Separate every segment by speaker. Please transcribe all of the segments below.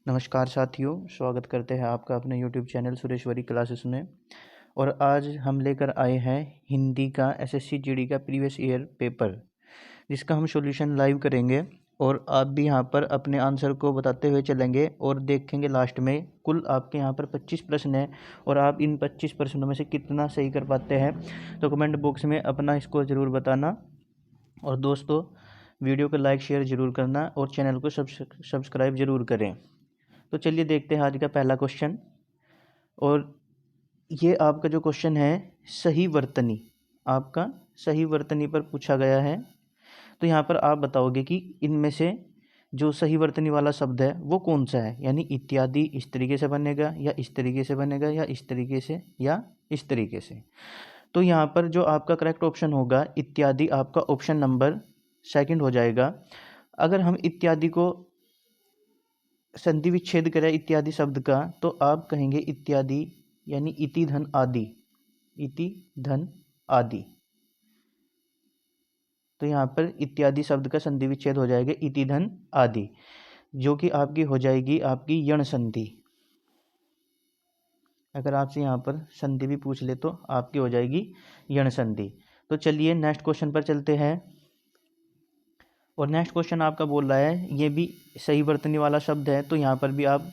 Speaker 1: नमस्कार साथियों, स्वागत करते हैं आपका अपने यूट्यूब चैनल सुरेश्वरी क्लासेस में। और आज हम लेकर आए हैं हिंदी का एसएससी जीडी का प्रीवियस ईयर पेपर, जिसका हम सॉल्यूशन लाइव करेंगे। और आप भी यहां पर अपने आंसर को बताते हुए चलेंगे और देखेंगे लास्ट में कुल आपके यहां पर 25 प्रश्न हैं और आप इन 25 प्रश्नों में से कितना सही कर पाते हैं। तो कमेंट बॉक्स में अपना स्कोर ज़रूर बताना। और दोस्तों, वीडियो को लाइक शेयर ज़रूर करना और चैनल को सब्सक्राइब ज़रूर करें। तो चलिए देखते हैं आज का पहला क्वेश्चन। और ये आपका जो क्वेश्चन है सही वर्तनी, आपका सही वर्तनी पर पूछा गया है। तो यहाँ पर आप बताओगे कि इनमें से जो सही वर्तनी वाला शब्द है वो कौन सा है, यानी इत्यादि इस तरीके से बनेगा या इस तरीके से बनेगा या इस तरीके से या इस तरीके से। तो यहाँ पर जो आपका करेक्ट ऑप्शन होगा इत्यादि, आपका ऑप्शन नंबर सेकंड हो जाएगा। अगर हम इत्यादि को संधि विच्छेद करें इत्यादि शब्द का, तो आप कहेंगे इत्यादि यानी इति धन आदि, इति धन आदि। तो यहाँ पर इत्यादि शब्द का संधि विच्छेद हो जाएगा इति धन आदि, जो कि आपकी हो जाएगी आपकी यण संधि। अगर आपसे यहाँ पर संधि भी पूछ ले तो आपकी हो जाएगी यण संधि। तो चलिए नेक्स्ट क्वेश्चन पर चलते हैं। और नेक्स्ट क्वेश्चन आपका बोल रहा है ये भी सही वर्तनी वाला शब्द है। तो यहाँ पर भी आप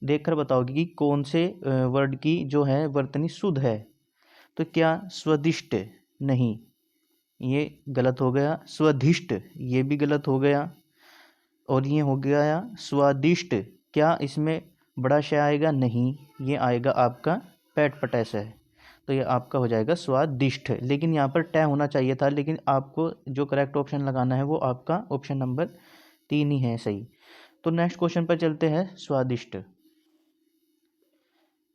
Speaker 1: देखकर बताओगे कि कौन से वर्ड की जो है वर्तनी शुद्ध है। तो क्या स्वदिष्ट, नहीं, ये गलत हो गया। स्वधिष्ट, ये भी गलत हो गया। और ये हो गया स्वादिष्ट, क्या इसमें बड़ा श आएगा? नहीं, ये आएगा आपका पैट पटैस है। तो ये आपका हो जाएगा स्वादिष्ट। लेकिन यहाँ पर टै होना चाहिए था, लेकिन आपको जो करेक्ट ऑप्शन लगाना है वो आपका ऑप्शन नंबर 3 ही है सही। तो नेक्स्ट क्वेश्चन पर चलते हैं, स्वादिष्ट।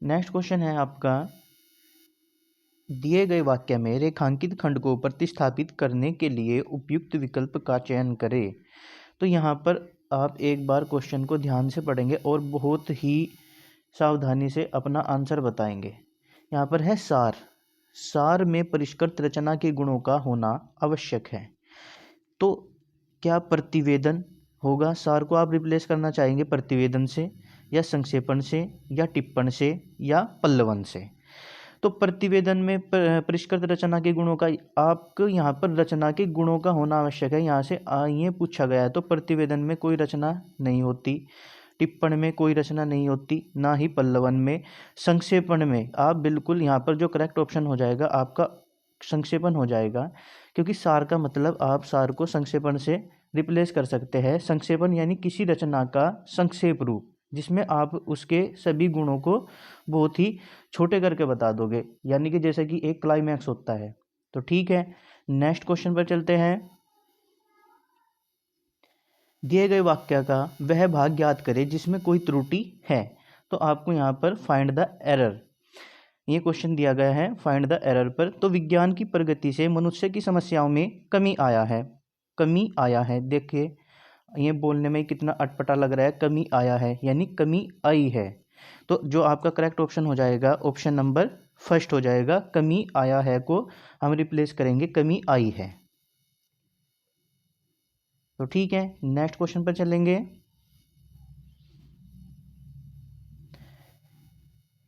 Speaker 1: नेक्स्ट क्वेश्चन है आपका, दिए गए वाक्य में रेखांकित खंड को प्रतिस्थापित करने के लिए उपयुक्त विकल्प का चयन करें। तो यहाँ पर आप एक बार क्वेश्चन को ध्यान से पढ़ेंगे और बहुत ही सावधानी से अपना आंसर बताएंगे। यहाँ पर है सार। सार में परिष्कृत रचना के गुणों का होना आवश्यक है। तो क्या प्रतिवेदन होगा? सार को आप रिप्लेस करना चाहेंगे प्रतिवेदन से या संक्षेपण से या टिप्पण से या पल्लवन से। तो प्रतिवेदन में परिष्कृत रचना के गुणों का, आपको यहाँ पर रचना के गुणों का होना आवश्यक है, यहाँ से ये पूछा गया है। तो प्रतिवेदन में कोई रचना नहीं होती, टिप्पण में कोई रचना नहीं होती, ना ही पल्लवन में। संक्षेपण में आप बिल्कुल, यहाँ पर जो करेक्ट ऑप्शन हो जाएगा आपका संक्षेपण हो जाएगा, क्योंकि सार का मतलब आप सार को संक्षेपण से रिप्लेस कर सकते हैं। संक्षेपण यानी किसी रचना का संक्षेप रूप, जिसमें आप उसके सभी गुणों को बहुत ही छोटे करके बता दोगे, यानी कि जैसे कि एक क्लाइमैक्स होता है। तो ठीक है, नेक्स्ट क्वेश्चन पर चलते हैं। दिए गए वाक्य का वह भाग ज्ञात करें जिसमें कोई त्रुटि है। तो आपको यहाँ पर फाइंड द एरर, ये क्वेश्चन दिया गया है फाइंड द एरर पर। तो विज्ञान की प्रगति से मनुष्य की समस्याओं में कमी आया है, कमी आया है। देखिए ये बोलने में कितना अटपटा लग रहा है, कमी आया है यानी कमी आई है। तो जो आपका करेक्ट ऑप्शन हो जाएगा ऑप्शन नंबर फर्स्ट हो जाएगा। कमी आया है को हम रिप्लेस करेंगे कमी आई है। तो ठीक है, नेक्स्ट क्वेश्चन पर चलेंगे।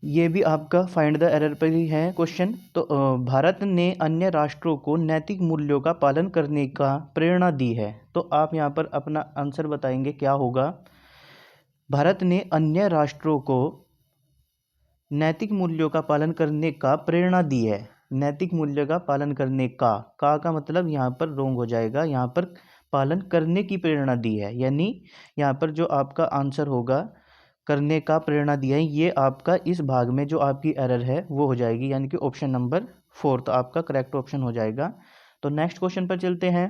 Speaker 1: ये भी आपका फाइंड द एरर पर ही है क्वेश्चन। तो भारत ने अन्य राष्ट्रों को नैतिक मूल्यों का पालन करने का प्रेरणा दी है। तो आप यहाँ पर अपना आंसर बताएंगे क्या होगा। भारत ने अन्य राष्ट्रों को नैतिक मूल्यों का पालन करने का प्रेरणा दी है। नैतिक मूल्य का पालन करने का मतलब यहाँ पर रोंग हो जाएगा, यहाँ पर पालन करने की प्रेरणा दी है, यानी यहाँ पर जो आपका आंसर होगा करने का प्रेरणा दी है, ये आपका इस भाग में जो आपकी एरर है वो हो जाएगी, यानी कि ऑप्शन नंबर 4 आपका करेक्ट ऑप्शन हो जाएगा। तो नेक्स्ट क्वेश्चन पर चलते हैं।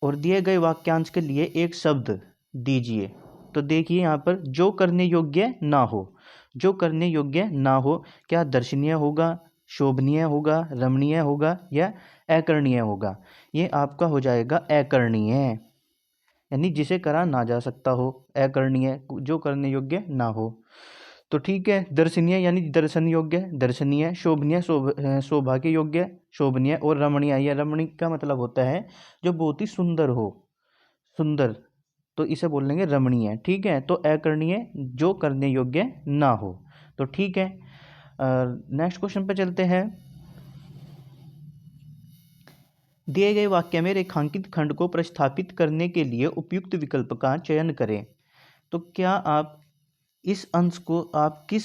Speaker 1: और दिए गए वाक्यांश के लिए एक शब्द दीजिए। तो देखिए यहाँ पर जो करने योग्य ना हो, जो करने योग्य ना हो, क्या दर्शनीय होगा, शोभनीय होगा, रमणीय होगा या अकरणीय होगा? ये आपका हो जाएगा अकरणीय, यानी जिसे करा ना जा सकता हो, अकरणीय, जो करने योग्य ना हो। तो ठीक है, दर्शनीय यानी दर्शन योग्य, दर्शनीय, शोभनीय सौभाग्य योग्य, शोभनीय, और रमणीय, या रमणीय का मतलब होता है जो बहुत ही सुंदर हो, सुंदर। तो इसे बोल लेंगे रमणीय। ठीक है, तो अकरणीय जो करने योग्य ना हो। तो ठीक है, नेक्स्ट क्वेश्चन पे चलते हैं। दिए गए वाक्य में रेखांकित खंड को प्रतिस्थापित करने के लिए उपयुक्त विकल्प का चयन करें। तो क्या आप इस अंश को आप किस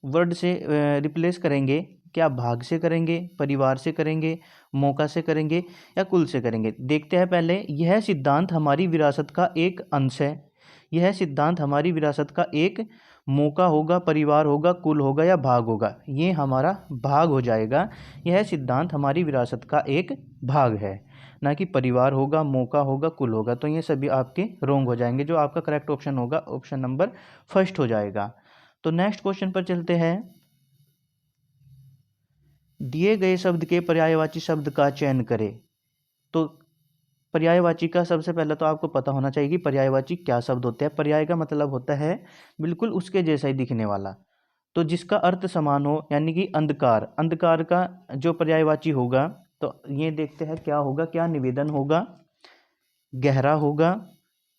Speaker 1: वर्ड से रिप्लेस करेंगे? क्या भाग से करेंगे, परिवार से करेंगे, मौका से करेंगे या कुल से करेंगे? देखते हैं पहले। यह सिद्धांत हमारी विरासत का एक अंश है। यह सिद्धांत हमारी विरासत का एक मौका होगा, परिवार होगा, कुल होगा या भाग होगा? ये हमारा भाग हो जाएगा। यह सिद्धांत हमारी विरासत का एक भाग है, ना कि परिवार होगा, मौका होगा, कुल होगा। तो ये सभी आपके रोंग हो जाएंगे। जो आपका करेक्ट ऑप्शन होगा ऑप्शन नंबर फर्स्ट हो जाएगा। तो नेक्स्ट क्वेश्चन पर चलते हैं। दिए गए शब्द के पर्यायवाची शब्द का चयन करें। तो पर्यायवाची का सबसे पहले तो आपको पता होना चाहिए कि पर्यायवाची क्या शब्द होते हैं। पर्याय का मतलब होता है बिल्कुल उसके जैसा ही दिखने वाला, तो जिसका अर्थ समान हो, यानी कि अंधकार। अंधकार का जो पर्यायवाची होगा, तो ये देखते हैं क्या होगा, क्या निवेदन होगा, गहरा होगा,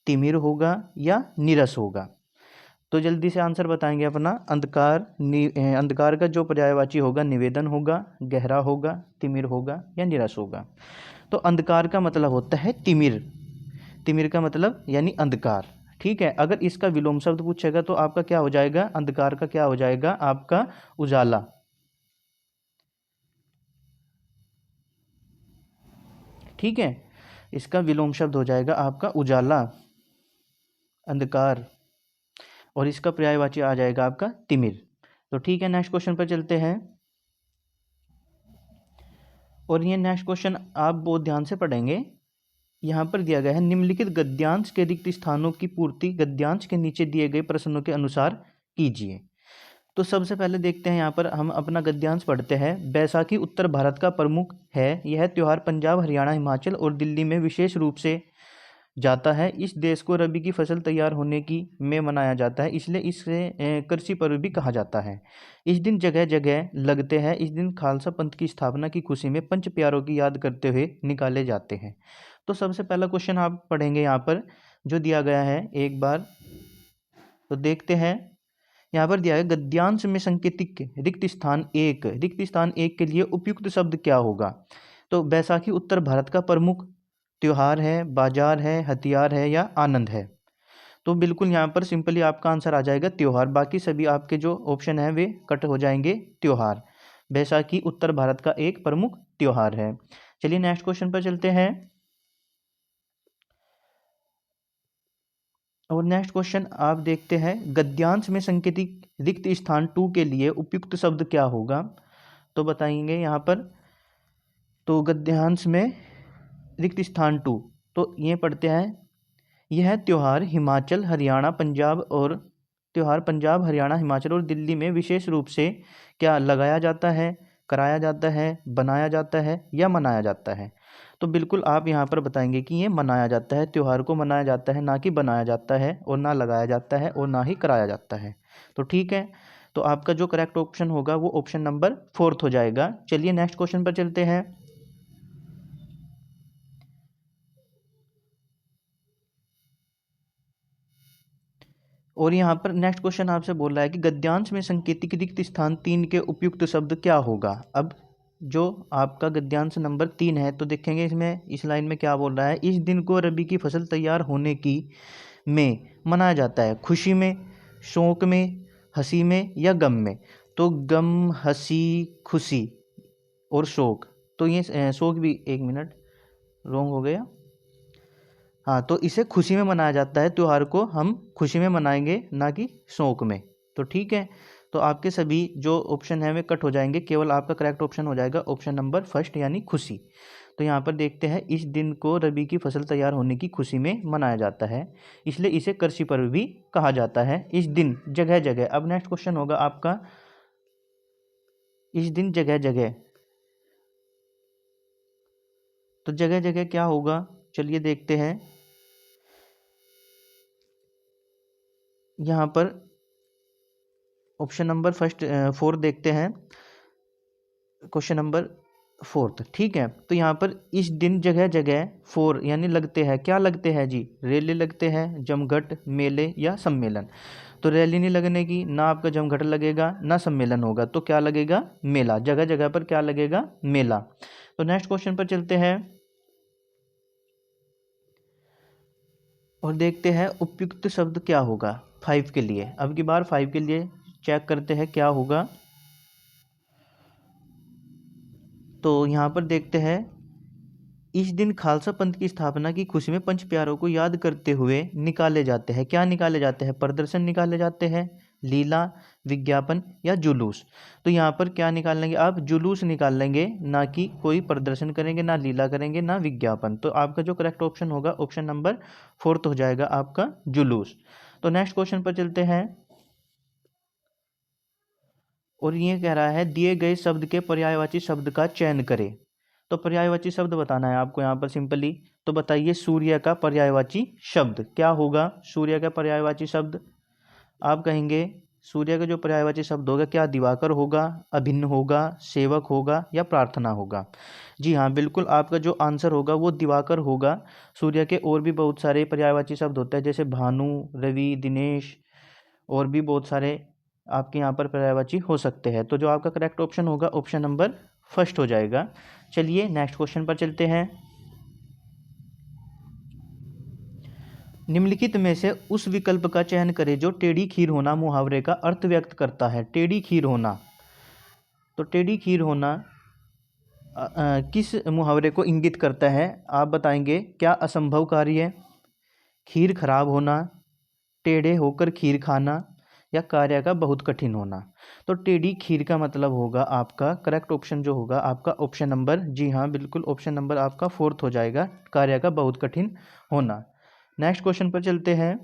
Speaker 1: तिमिर होगा या नीरस होगा? तो जल्दी से आंसर बताएंगे अपना। अंधकार का जो पर्यायवाची होगा निवेदन होगा, गहरा होगा, तिमिर होगा या नीरस होगा? तो अंधकार का मतलब होता है तिमिर। तिमिर का मतलब यानी अंधकार। ठीक है, अगर इसका विलोम शब्द पूछेगा तो आपका क्या हो जाएगा? अंधकार का क्या हो जाएगा? आपका उजाला। ठीक है, इसका विलोम शब्द हो जाएगा आपका उजाला, अंधकार, और इसका पर्यायवाची आ जाएगा आपका तिमिर। तो ठीक है, नेक्स्ट क्वेश्चन पर चलते हैं। और ये नेक्स्ट क्वेश्चन आप बहुत ध्यान से पढ़ेंगे। यहाँ पर दिया गया है, निम्नलिखित गद्यांश के रिक्त स्थानों की पूर्ति गद्यांश के नीचे दिए गए प्रश्नों के अनुसार कीजिए। तो सबसे पहले देखते हैं, यहाँ पर हम अपना गद्यांश पढ़ते हैं। बैसाखी उत्तर भारत का प्रमुख है। यह त्यौहार पंजाब, हरियाणा, हिमाचल और दिल्ली में विशेष रूप से जाता है। इस देश को रबी की फसल तैयार होने की में मनाया जाता है, इसलिए इसे कृषि पर्व भी कहा जाता है। इस दिन जगह जगह लगते हैं। इस दिन खालसा पंथ की स्थापना की खुशी में पंच प्यारों की याद करते हुए निकाले जाते हैं। तो सबसे पहला क्वेश्चन आप पढ़ेंगे यहाँ पर जो दिया गया है एक बार, तो देखते हैं। यहाँ पर दिया है, गद्यांश में संकेतिक रिक्त स्थान एक के लिए उपयुक्त शब्द क्या होगा? तो बैसाखी उत्तर भारत का प्रमुख त्योहार है, बाजार है, हथियार है या आनंद है? तो बिल्कुल यहाँ पर सिंपली आपका आंसर आ जाएगा त्योहार। बाकी सभी आपके जो ऑप्शन है वे कट हो जाएंगे। त्योहार, बैसाखी उत्तर भारत का एक प्रमुख त्योहार है। चलिए नेक्स्ट क्वेश्चन पर चलते हैं। और नेक्स्ट क्वेश्चन आप देखते हैं, गद्यांश में संकेतिक रिक्त स्थान 2 के लिए उपयुक्त शब्द क्या होगा? तो बताएंगे यहाँ पर। तो गद्यांश में रिक्त स्थान 2, तो ये पढ़ते हैं, यह त्यौहार हिमाचल, हरियाणा, पंजाब और त्यौहार पंजाब, हरियाणा, हिमाचल और दिल्ली में विशेष रूप से क्या लगाया जाता है, कराया जाता है, बनाया जाता है या मनाया जाता है? तो बिल्कुल आप यहाँ पर बताएंगे कि ये मनाया जाता है। त्यौहार को मनाया जाता है, ना कि बनाया जाता है, और ना लगाया जाता है और ना ही कराया जाता है। तो ठीक है, तो आपका जो करेक्ट ऑप्शन होगा वो ऑप्शन नंबर 4 हो जाएगा। चलिए नेक्स्ट क्वेश्चन पर चलते हैं। और यहाँ पर नेक्स्ट क्वेश्चन आपसे बोल रहा है कि गद्यांश में संकेतिक रिक्त स्थान 3 के उपयुक्त शब्द क्या होगा? अब जो आपका गद्यांश नंबर 3 है, तो देखेंगे इसमें इस लाइन में क्या बोल रहा है। इस दिन को रबी की फसल तैयार होने की में मनाया जाता है, खुशी में, शोक में, हंसी में या गम में? तो गम, हंसी, खुशी और शोक। तो ये शोक भी, एक मिनट रॉन्ग हो गया। हाँ, तो इसे खुशी में मनाया जाता है। त्यौहार को हम खुशी में मनाएंगे, ना कि शोक में। तो ठीक है, तो आपके सभी जो ऑप्शन है वे कट हो जाएंगे। केवल आपका करेक्ट ऑप्शन हो जाएगा ऑप्शन नंबर फर्स्ट यानी खुशी। तो यहाँ पर देखते हैं, इस दिन को रबी की फसल तैयार होने की खुशी में मनाया जाता है, इसलिए इसे कृषि पर्व भी कहा जाता है। इस दिन जगह जगह, अब नेक्स्ट क्वेश्चन होगा आपका, इस दिन जगह जगह, तो जगह जगह क्या होगा? चलिए देखते हैं। यहाँ पर ऑप्शन नंबर फर्स्ट 4 देखते हैं। क्वेश्चन नंबर फोर्थ, ठीक है। तो यहाँ पर इस दिन जगह जगह फोर यानी लगते हैं, क्या लगते हैं जी, रेले लगते हैं, जमघट, मेले या सम्मेलन। तो रैली नहीं लगने की, ना आपका जमघट लगेगा ना सम्मेलन होगा, तो क्या लगेगा, मेला। जगह जगह पर क्या लगेगा, मेला। तो नेक्स्ट क्वेश्चन पर चलते हैं और देखते हैं उपयुक्त शब्द क्या होगा 5 के लिए। अब की बार 5 के लिए चेक करते हैं क्या होगा। तो यहाँ पर देखते हैं, इस दिन खालसा पंथ की स्थापना की खुशी में पंच प्यारों को याद करते हुए निकाले जाते हैं, क्या निकाले जाते हैं, प्रदर्शन निकाले जाते हैं, लीला, विज्ञापन या जुलूस। तो यहाँ पर क्या निकाल लेंगे आप, जुलूस निकाल लेंगे, ना कि कोई प्रदर्शन करेंगे, ना लीला करेंगे, ना विज्ञापन। तो आपका जो करेक्ट ऑप्शन होगा ऑप्शन नंबर 4 हो जाएगा आपका, जुलूस। तो नेक्स्ट क्वेश्चन पर चलते हैं और ये कह रहा है दिए गए शब्द के पर्यायवाची शब्द का चयन करें। तो पर्यायवाची शब्द बताना है आपको यहाँ पर सिंपली। तो बताइए सूर्य का पर्यायवाची शब्द क्या होगा। सूर्य का पर्यायवाची शब्द आप कहेंगे, सूर्य का जो पर्यायवाची शब्द होगा, क्या दिवाकर होगा, अभिन्न होगा, सेवक होगा या प्रार्थना होगा। जी हाँ, बिल्कुल आपका जो आंसर होगा वो दिवाकर होगा। सूर्य के और भी बहुत सारे पर्यायवाची शब्द होते हैं, जैसे भानु, रवि, दिनेश और भी बहुत सारे आपके यहाँ पर पर्यायवाची हो सकते हैं। तो जो आपका करेक्ट ऑप्शन होगा ऑप्शन नंबर फर्स्ट हो जाएगा। चलिए नेक्स्ट क्वेश्चन पर चलते हैं। निम्नलिखित में से उस विकल्प का चयन करें जो टेढ़ी खीर होना मुहावरे का अर्थ व्यक्त करता है। टेढ़ी खीर होना, तो टेढ़ी खीर होना किस मुहावरे को इंगित करता है, आप बताएंगे। क्या असंभव कार्य, खीर खराब होना, टेढ़े होकर खीर खाना या कार्य का बहुत कठिन होना। तो टेढ़ी खीर का मतलब होगा आपका करेक्ट ऑप्शन जो होगा आपका ऑप्शन नंबर, जी हाँ बिल्कुल ऑप्शन नंबर आपका 4 हो जाएगा, कार्य का बहुत कठिन होना। नेक्स्ट क्वेश्चन पर चलते हैं।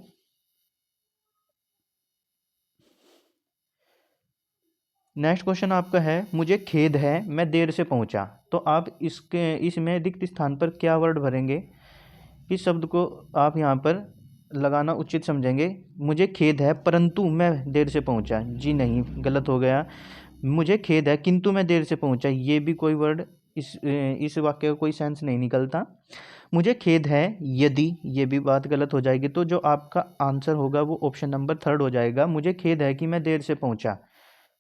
Speaker 1: नेक्स्ट क्वेश्चन आपका है, मुझे खेद है मैं देर से पहुंचा। तो आप इसमें रिक्त स्थान पर क्या वर्ड भरेंगे, किस शब्द को आप यहाँ पर लगाना उचित समझेंगे। मुझे खेद है परंतु मैं देर से पहुंचा, जी नहीं, गलत हो गया। मुझे खेद है किंतु मैं देर से पहुंचा, ये भी कोई वर्ड इस वाक्य का कोई सेंस नहीं निकलता। मुझे खेद है यदि, ये भी बात गलत हो जाएगी। तो जो आपका आंसर होगा वो ऑप्शन नंबर 3 हो जाएगा। मुझे खेद है कि मैं देर से पहुंचा,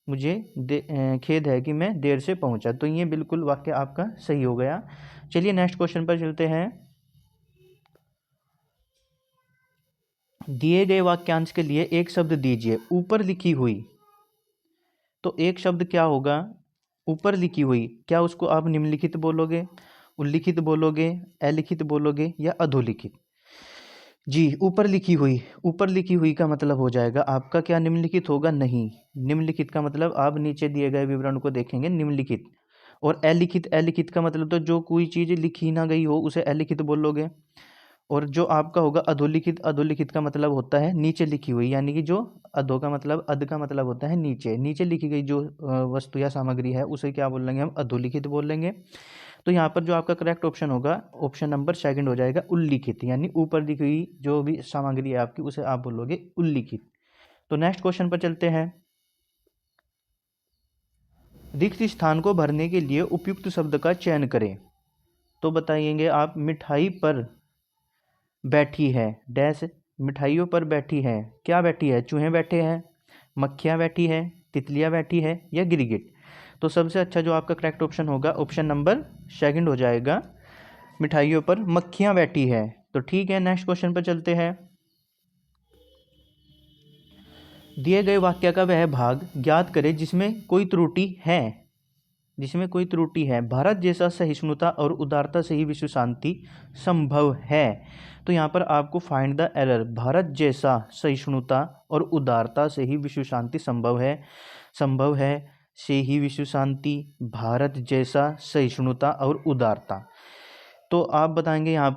Speaker 1: मुझे खेद है कि मैं देर से पहुंचा। तो ये बिल्कुल वाक्य आपका सही हो गया। चलिए नेक्स्ट क्वेश्चन पर चलते हैं। दिए गए वाक्यांश के लिए एक शब्द दीजिए ऊपर लिखी हुई। तो एक शब्द क्या होगा, ऊपर लिखी हुई, क्या उसको आप निम्नलिखित बोलोगे, उल्लिखित बोलोगे, अलिखित बोलोगे या अधोलिखित। जी, ऊपर लिखी हुई, ऊपर लिखी हुई का मतलब हो जाएगा आपका क्या, निम्नलिखित होगा, नहीं। निम्नलिखित का मतलब आप नीचे दिए गए विवरण को देखेंगे, निम्नलिखित। और अलिखित, अलिखित का मतलब तो जो कोई चीज़ लिखी ना गई हो उसे अलिखित बोलोगे। और जो आपका होगा अधोलिखित, अधोलिखित का मतलब होता है नीचे लिखी हुई, यानी कि जो अधो का मतलब, अध का मतलब होता है नीचे, नीचे लिखी गई जो वस्तु या सामग्री है उसे क्या बोलेंगे हम, अधोलिखित बोलेंगे। तो यहाँ पर जो आपका करेक्ट ऑप्शन होगा ऑप्शन नंबर 2 हो जाएगा, उल्लिखित, यानी ऊपर लिखी हुई जो भी सामग्री है आपकी उसे आप बोलोगे उल्लिखित। तो नेक्स्ट क्वेश्चन पर चलते हैं। रिक्त स्थान को भरने के लिए उपयुक्त शब्द का चयन करें। तो बताइएंगे आप, मिठाई पर बैठी है डैश, मिठाइयों पर बैठी है, क्या बैठी है, चूहे बैठे हैं, मक्खियाँ बैठी है, तितलियाँ बैठी है या गिरगिट। तो सबसे अच्छा जो आपका करेक्ट ऑप्शन होगा ऑप्शन नंबर 2 हो जाएगा, मिठाइयों पर मक्खियाँ बैठी है। तो ठीक है, नेक्स्ट क्वेश्चन पर चलते हैं। दिए गए वाक्य का वह भाग ज्ञात करें जिसमें कोई त्रुटि है, जिसमें कोई त्रुटि है। भारत जैसा सहिष्णुता और उदारता से ही विश्व शांति संभव है। तो यहाँ पर आपको फाइंड द एरर, भारत जैसा सहिष्णुता और उदारता से ही विश्व शांति संभव है, संभव है से ही विश्व शांति, भारत जैसा सहिष्णुता और उदारता। तो आप बताएंगे यहाँ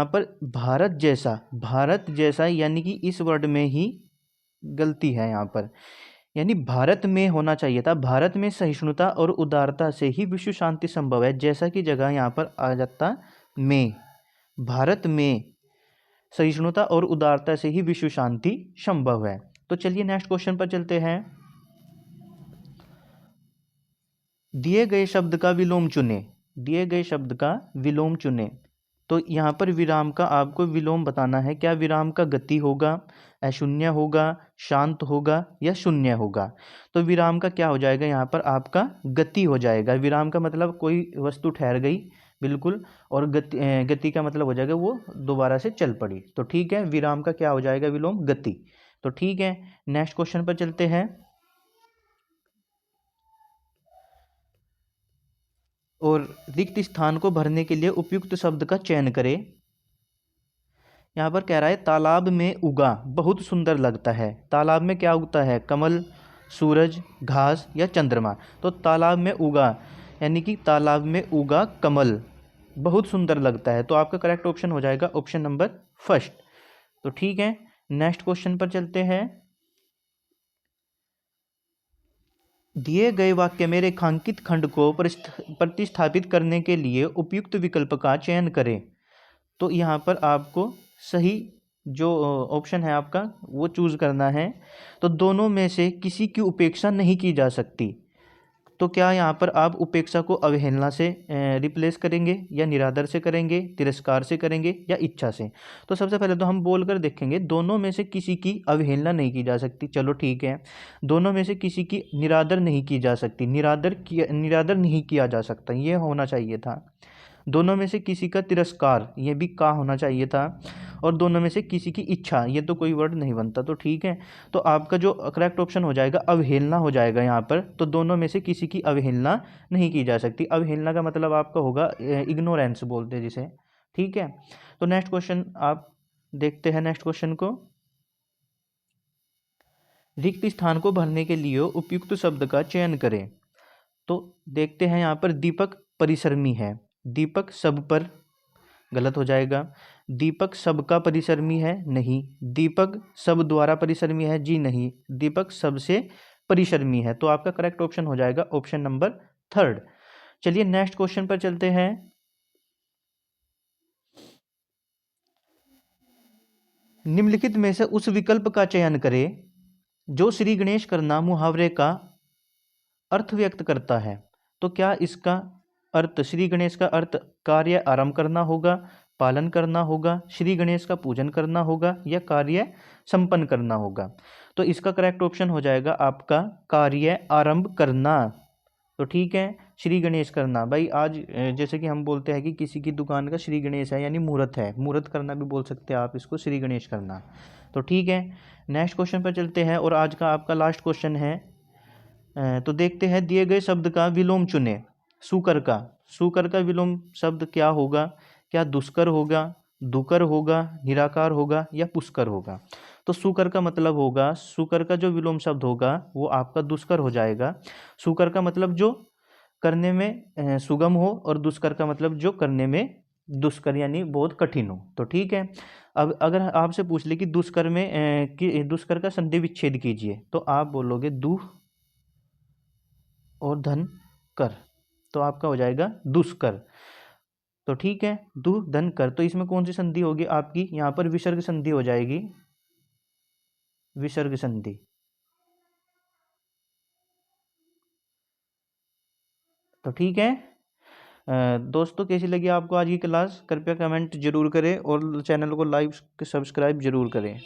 Speaker 1: पर भारत जैसा, भारत जैसा यानी कि इस वर्ड में ही गलती है यहाँ पर, यानी भारत में होना चाहिए था, भारत में सहिष्णुता और उदारता से ही विश्व शांति संभव है, जैसा कि जगह यहाँ पर आ जाता में, भारत में सहिष्णुता और उदारता से ही विश्व शांति संभव है। तो चलिए नेक्स्ट क्वेश्चन पर चलते हैं। दिए गए शब्द का विलोम चुने, दिए गए शब्द का विलोम चुने। तो यहाँ पर विराम का आपको विलोम बताना है। क्या विराम का गति होगा, अशून्य होगा, शांत होगा या शून्य होगा। तो विराम का क्या हो जाएगा, यहाँ पर आपका गति हो जाएगा। विराम का मतलब कोई वस्तु ठहर गई बिल्कुल, और गति का मतलब हो जाएगा वो दोबारा से चल पड़ी। तो ठीक है, विराम का क्या हो जाएगा विलोम, गति। तो ठीक है, नेक्स्ट क्वेश्चन पर चलते हैं। और रिक्त स्थान को भरने के लिए उपयुक्त शब्द का चयन करें। यहाँ पर कह रहा है तालाब में उगा बहुत सुंदर लगता है। तालाब में क्या उगता है, कमल, सूरज, घास या चंद्रमा। तो तालाब में उगा यानी कि तालाब में उगा कमल बहुत सुंदर लगता है। तो आपका करेक्ट ऑप्शन हो जाएगा ऑप्शन नंबर फर्स्ट। तो ठीक है, नेक्स्ट क्वेश्चन पर चलते हैं। दिए गए वाक्य में रेखांकित खंड को प्रतिस्थापित करने के लिए उपयुक्त विकल्प का चयन करें। तो यहाँ पर आपको सही जो ऑप्शन है आपका वो चूज़ करना है। तो दोनों में से किसी की उपेक्षा नहीं की जा सकती। तो क्या यहाँ पर आप उपेक्षा को अवहेलना से रिप्लेस करेंगे, या निरादर से करेंगे, तिरस्कार से करेंगे या इच्छा से। तो सबसे पहले तो हम बोल कर देखेंगे, दोनों में से किसी की अवहेलना नहीं की जा सकती। चलो ठीक है, दोनों में से किसी की निरादर नहीं की जा सकती, निरादर नहीं किया जा सकता, ये होना चाहिए था। दोनों में से किसी का तिरस्कार, ये भी का होना चाहिए था। और दोनों में से किसी की इच्छा, ये तो कोई वर्ड नहीं बनता। तो ठीक है, तो आपका जो करेक्ट ऑप्शन हो जाएगा अवहेलना हो जाएगा यहाँ पर। तो दोनों में से किसी की अवहेलना नहीं की जा सकती। अवहेलना का मतलब आपका होगा इग्नोरेंस बोलते हैं जिसे। ठीक है, तो नेक्स्ट क्वेश्चन आप देखते हैं। नेक्स्ट क्वेश्चन को, रिक्त स्थान को भरने के लिए उपयुक्त शब्द का चयन करें। तो देखते हैं, यहाँ पर दीपक परिश्रमी है, दीपक सब पर, गलत हो जाएगा। दीपक सबका परिश्रमी है, नहीं। दीपक सब द्वारा परिश्रमी है, जी नहीं। दीपक सबसे परिश्रमी है। तो आपका करेक्ट ऑप्शन हो जाएगा ऑप्शन नंबर थर्ड। चलिए नेक्स्ट क्वेश्चन पर चलते हैं। निम्नलिखित में से उस विकल्प का चयन करें जो श्री गणेश करना मुहावरे का अर्थ व्यक्त करता है। तो क्या इसका अर्थ, श्री गणेश का अर्थ कार्य आरंभ करना होगा, पालन करना होगा, श्री गणेश का पूजन करना होगा या कार्य संपन्न करना होगा। तो इसका करेक्ट ऑप्शन हो जाएगा आपका कार्य आरंभ करना। तो ठीक है, श्री गणेश करना भाई, आज जैसे कि हम बोलते हैं कि किसी की दुकान का श्री गणेश है यानी मुहूर्त है, मुहूर्त करना भी बोल सकते हैं आप इसको, श्री गणेश करना। तो ठीक है, नेक्स्ट क्वेश्चन पर चलते हैं और आज का आपका लास्ट क्वेश्चन है। तो देखते हैं, दिए गए शब्द का विलोम चुने। सुकर का, सुकर का विलोम शब्द क्या होगा। क्या दुष्कर होगा, दुकर होगा, निराकार होगा या पुष्कर होगा। तो सुकर का मतलब होगा, सुकर का जो विलोम शब्द होगा वो आपका दुष्कर हो जाएगा। सुकर का मतलब जो करने में सुगम हो, और दुष्कर का मतलब जो करने में दुष्कर यानी बहुत कठिन हो। तो ठीक है, अब अगर आपसे पूछ ले कि दुष्कर में कि दुष्कर का संधि विच्छेद कीजिए, तो आप बोलोगे दु और धन कर, तो आपका हो जाएगा दुष्कर। तो ठीक है, दु धन कर, तो इसमें कौन सी संधि होगी आपकी, यहाँ पर विसर्ग संधि हो जाएगी, विसर्ग संधि। तो ठीक है दोस्तों, कैसी लगी आपको आज की क्लास, कृपया कमेंट जरूर करें और चैनल को लाइक सब्सक्राइब जरूर करें।